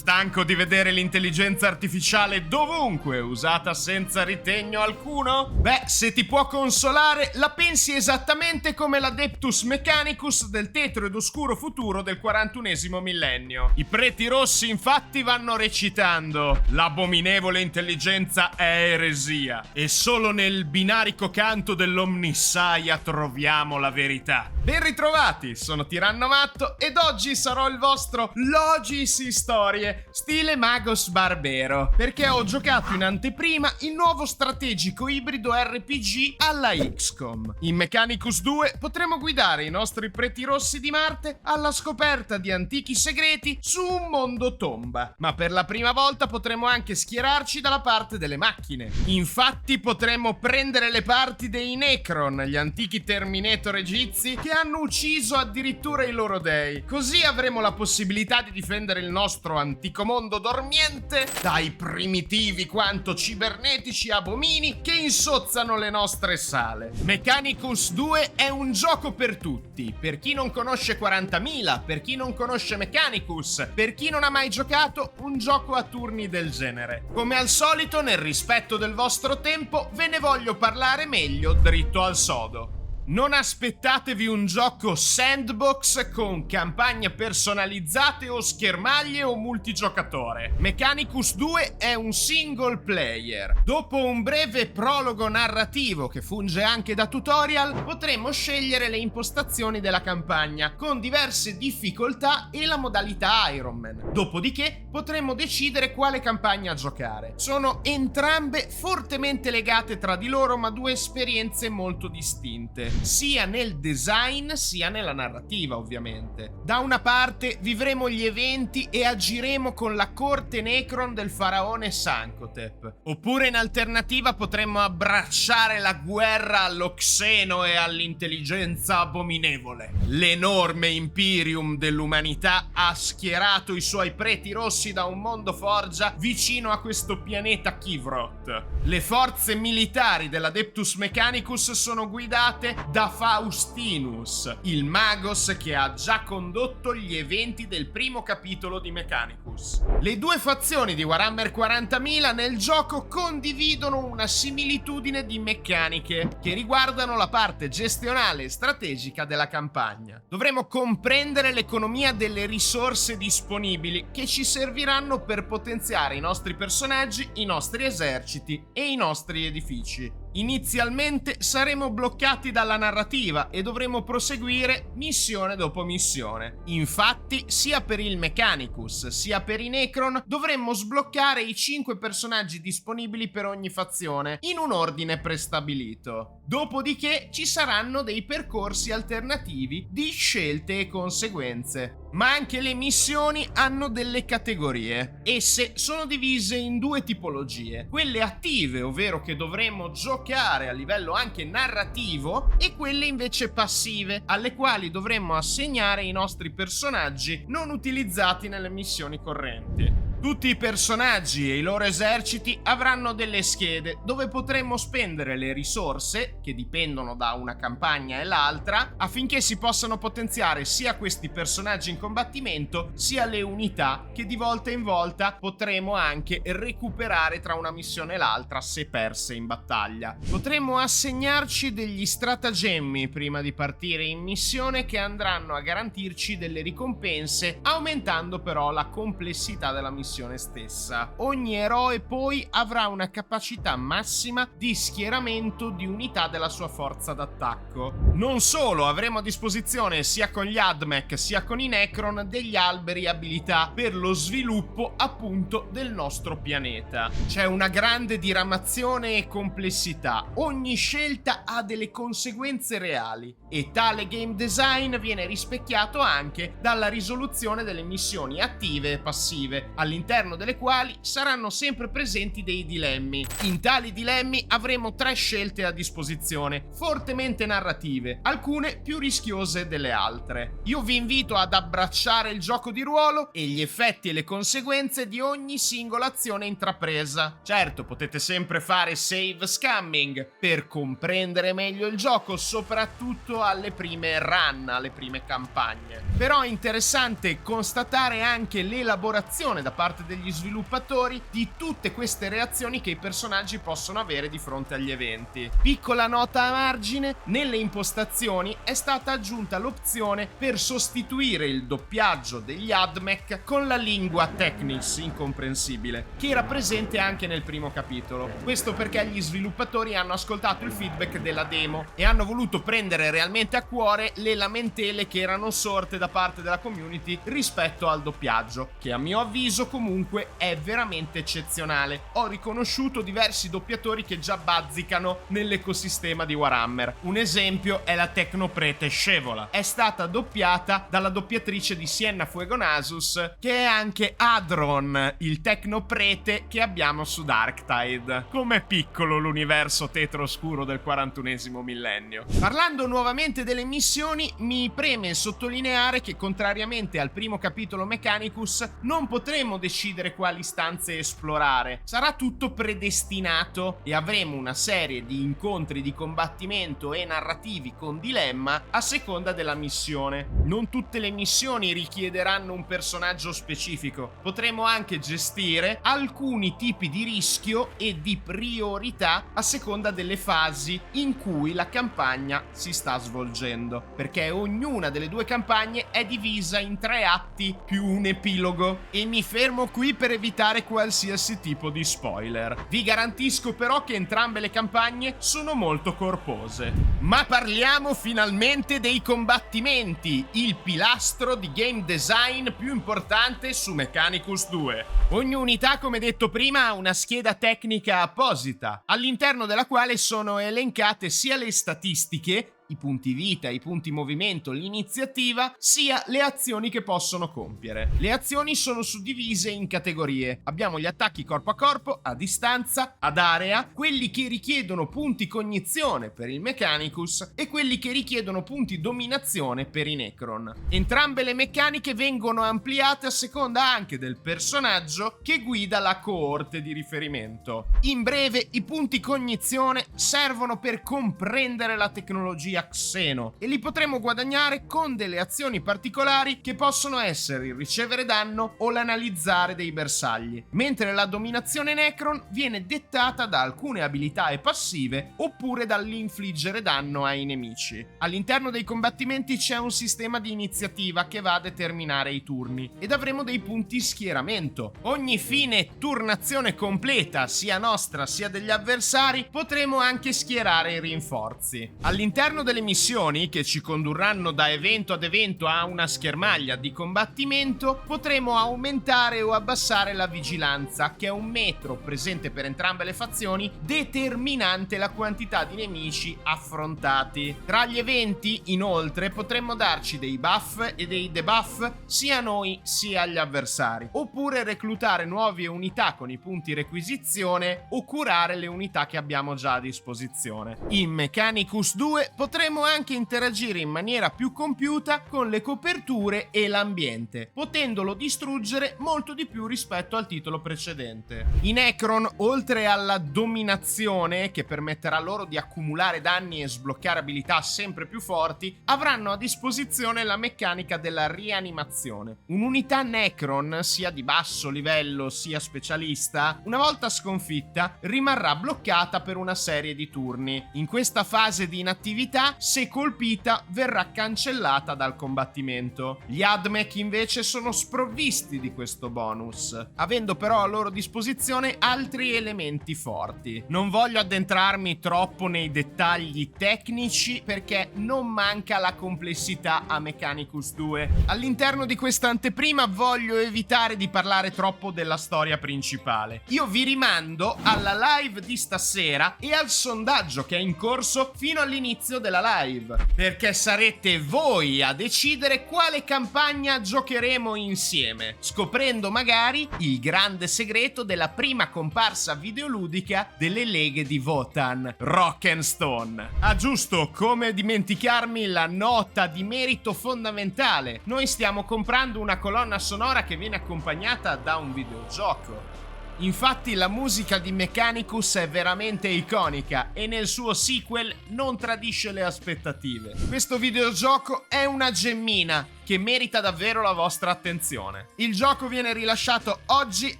Stanco di vedere l'intelligenza artificiale dovunque, usata senza ritegno alcuno? Beh, se ti può consolare, la pensi esattamente come l'Adeptus Mechanicus del tetro ed oscuro futuro del 41esimo millennio. I preti rossi infatti vanno recitando: l'abominevole intelligenza è eresia, e solo nel binarico canto dell'Omnissaia troviamo la verità. Ben ritrovati, sono Tiranno Matto ed oggi sarò il vostro Logis in Storie, stile Magos Barbero, perché ho giocato in anteprima il nuovo strategico ibrido RPG alla XCOM. In Mechanicus 2 potremo guidare i nostri preti rossi di Marte alla scoperta di antichi segreti su un mondo tomba, ma per la prima volta potremo anche schierarci dalla parte delle macchine. Infatti potremo prendere le parti dei Necron, gli antichi Terminator egizi che hanno ucciso addirittura i loro dei. Così avremo la possibilità di difendere il nostro antico mondo dormiente dai primitivi quanto cibernetici abomini che insozzano le nostre sale. Mechanicus 2 è un gioco per tutti, per chi non conosce 40.000, per chi non conosce Mechanicus, per chi non ha mai giocato un gioco a turni del genere. Come al solito, nel rispetto del vostro tempo, ve ne voglio parlare meglio dritto al sodo. Non aspettatevi un gioco sandbox con campagne personalizzate o schermaglie o multigiocatore. Mechanicus 2 è un single player. Dopo un breve prologo narrativo che funge anche da tutorial, potremo scegliere le impostazioni della campagna con diverse difficoltà e la modalità Iron Man. Dopodiché potremo decidere quale campagna giocare. Sono entrambe fortemente legate tra di loro, ma due esperienze molto distinte, sia nel design sia nella narrativa, ovviamente. Da una parte vivremo gli eventi e agiremo con la corte Necron del faraone Sankotep, oppure in alternativa potremmo abbracciare la guerra allo Xeno e all'intelligenza abominevole. L'enorme Imperium dell'umanità ha schierato i suoi preti rossi da un mondo forgia vicino a questo pianeta Kivroth. Le forze militari dell'Adeptus Mechanicus sono guidate da Faustinus, il Magos che ha già condotto gli eventi del primo capitolo di Mechanicus. Le due fazioni di Warhammer 40.000 nel gioco condividono una similitudine di meccaniche che riguardano la parte gestionale e strategica della campagna. Dovremo comprendere l'economia delle risorse disponibili che ci serviranno per potenziare i nostri personaggi, i nostri eserciti e i nostri edifici. Inizialmente saremo bloccati dalla narrativa e dovremo proseguire missione dopo missione. Infatti, sia per il Mechanicus sia per i Necron dovremmo sbloccare i 5 personaggi disponibili per ogni fazione in un ordine prestabilito. Dopodiché ci saranno dei percorsi alternativi di scelte e conseguenze. Ma anche le missioni hanno delle categorie. Esse sono divise in due tipologie: quelle attive, ovvero che dovremo giocare a livello anche narrativo, e quelle invece passive, alle quali dovremmo assegnare i nostri personaggi non utilizzati nelle missioni correnti. Tutti i personaggi e i loro eserciti avranno delle schede dove potremo spendere le risorse, che dipendono da una campagna e l'altra, affinché si possano potenziare sia questi personaggi in combattimento, sia le unità che di volta in volta potremo anche recuperare tra una missione e l'altra se perse in battaglia. Potremo assegnarci degli stratagemmi prima di partire in missione che andranno a garantirci delle ricompense, aumentando però la complessità della missione stessa. Ogni eroe poi avrà una capacità massima di schieramento di unità della sua forza d'attacco. Non solo, avremo a disposizione sia con gli AdMech sia con i Necron degli alberi abilità per lo sviluppo appunto del nostro pianeta. C'è una grande diramazione e complessità. Ogni scelta ha delle conseguenze reali e tale game design viene rispecchiato anche dalla risoluzione delle missioni attive e passive, all'interno delle quali saranno sempre presenti dei dilemmi. In tali dilemmi avremo 3 scelte a disposizione, fortemente narrative, narrative, alcune più rischiose delle altre. Io vi invito ad abbracciare il gioco di ruolo e gli effetti e le conseguenze di ogni singola azione intrapresa. Certo, potete sempre fare save scamming per comprendere meglio il gioco, soprattutto alle prime run, alle prime campagne. Però è interessante constatare anche l'elaborazione da parte degli sviluppatori di tutte queste reazioni che i personaggi possono avere di fronte agli eventi. Piccola nota a margine, nelle impostazioni è stata aggiunta l'opzione per sostituire il doppiaggio degli AdMech con la lingua Technis incomprensibile, che era presente anche nel primo capitolo. Questo perché gli sviluppatori hanno ascoltato il feedback della demo e hanno voluto prendere realmente a cuore le lamentele che erano sorte da parte della community rispetto al doppiaggio, che a mio avviso comunque è veramente eccezionale. Ho riconosciuto diversi doppiatori che già bazzicano nell'ecosistema di Warhammer. Un esempio è la Tecnoprete Scevola. È stata doppiata dalla doppiatrice di Sienna Fuegonasus, che è anche Adron, il Tecnoprete che abbiamo su Darktide. Com'è piccolo l'universo tetroscuro del 41esimo millennio. Parlando nuovamente delle missioni, mi preme sottolineare che contrariamente al primo capitolo Mechanicus non potremo decidere quali stanze esplorare. Sarà tutto predestinato e avremo una serie di incontri di combattimento e narrativi con dilemma a seconda della missione. Non tutte le missioni richiederanno un personaggio specifico. Potremo anche gestire alcuni tipi di rischio e di priorità a seconda delle fasi in cui la campagna si sta svolgendo, perché ognuna delle due campagne è divisa in 3 atti più un epilogo, e mi fermo qui per evitare qualsiasi tipo di spoiler. Vi garantisco però che entrambe le campagne sono molto corpose. Ma parliamo finalmente dei combattimenti, il pilastro di game design più importante su Mechanicus 2. Ogni unità, come detto prima, ha una scheda tecnica apposita, all'interno della quale sono elencate sia le statistiche, i punti vita, i punti movimento, l'iniziativa, sia le azioni che possono compiere. Le azioni sono suddivise in categorie. Abbiamo gli attacchi corpo a corpo, a distanza, ad area, quelli che richiedono punti cognizione per il Mechanicus e quelli che richiedono punti dominazione per i Necron. Entrambe le meccaniche vengono ampliate a seconda anche del personaggio che guida la coorte di riferimento. In breve, i punti cognizione servono per comprendere la tecnologia Xeno e li potremo guadagnare con delle azioni particolari che possono essere il ricevere danno o l'analizzare dei bersagli, mentre la dominazione Necron viene dettata da alcune abilità e passive oppure dall'infliggere danno ai nemici. All'interno dei combattimenti c'è un sistema di iniziativa che va a determinare i turni ed avremo dei punti schieramento. Ogni fine turnazione completa, sia nostra sia degli avversari, potremo anche schierare i rinforzi. All'interno delle missioni, che ci condurranno da evento ad evento a una schermaglia di combattimento, potremo aumentare o abbassare la vigilanza, che è un metro presente per entrambe le fazioni, determinante la quantità di nemici affrontati. Tra gli eventi, inoltre, potremmo darci dei buff e dei debuff sia a noi sia agli avversari, oppure reclutare nuove unità con i punti requisizione o curare le unità che abbiamo già a disposizione. In Mechanicus 2 potremo anche interagire in maniera più compiuta con le coperture e l'ambiente, potendolo distruggere molto di più rispetto al titolo precedente. I Necron, oltre alla dominazione, che permetterà loro di accumulare danni e sbloccare abilità sempre più forti, avranno a disposizione la meccanica della rianimazione. Un'unità Necron, sia di basso livello sia specialista, una volta sconfitta, rimarrà bloccata per una serie di turni. In questa fase di inattività, se colpita, verrà cancellata dal combattimento. Gli AdMech invece sono sprovvisti di questo bonus, avendo però a loro disposizione altri elementi forti. Non voglio addentrarmi troppo nei dettagli tecnici perché non manca la complessità a Mechanicus 2. All'interno di questa anteprima voglio evitare di parlare troppo della storia principale. Io vi rimando alla live di stasera e al sondaggio che è in corso fino all'inizio della la live, perché sarete voi a decidere quale campagna giocheremo insieme, scoprendo magari il grande segreto della prima comparsa videoludica delle leghe di Wotan, Rock'n'Stone. Ah, giusto, come dimenticarmi la nota di merito fondamentale: noi stiamo comprando una colonna sonora che viene accompagnata da un videogioco. Infatti la musica di Mechanicus è veramente iconica e nel suo sequel non tradisce le aspettative. Questo videogioco è una gemmina che merita davvero la vostra attenzione. Il gioco viene rilasciato oggi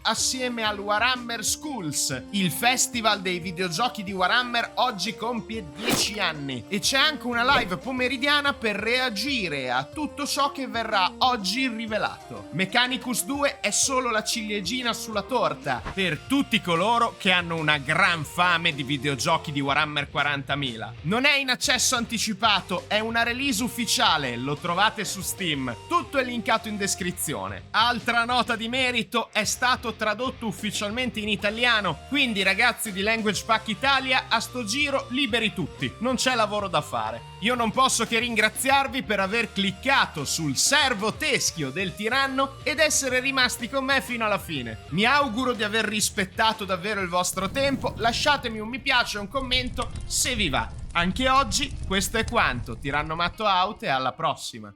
assieme al Warhammer Schools. Il festival dei videogiochi di Warhammer oggi compie 10 anni e c'è anche una live pomeridiana per reagire a tutto ciò che verrà oggi rivelato. Mechanicus 2 è solo la ciliegina sulla torta per tutti coloro che hanno una gran fame di videogiochi di Warhammer 40.000. Non è in accesso anticipato, è una release ufficiale, lo trovate su Steam. Tutto è linkato in descrizione. Altra nota di merito: è stato tradotto ufficialmente in italiano, quindi ragazzi di Language Pack Italia, a sto giro liberi tutti, non c'è lavoro da fare. Io non posso che ringraziarvi per aver cliccato sul servo teschio del tiranno ed essere rimasti con me fino alla fine. Mi auguro di aver rispettato davvero il vostro tempo. Lasciatemi un mi piace e un commento se vi va. Anche oggi questo è quanto. Tiranno Matto out e alla prossima.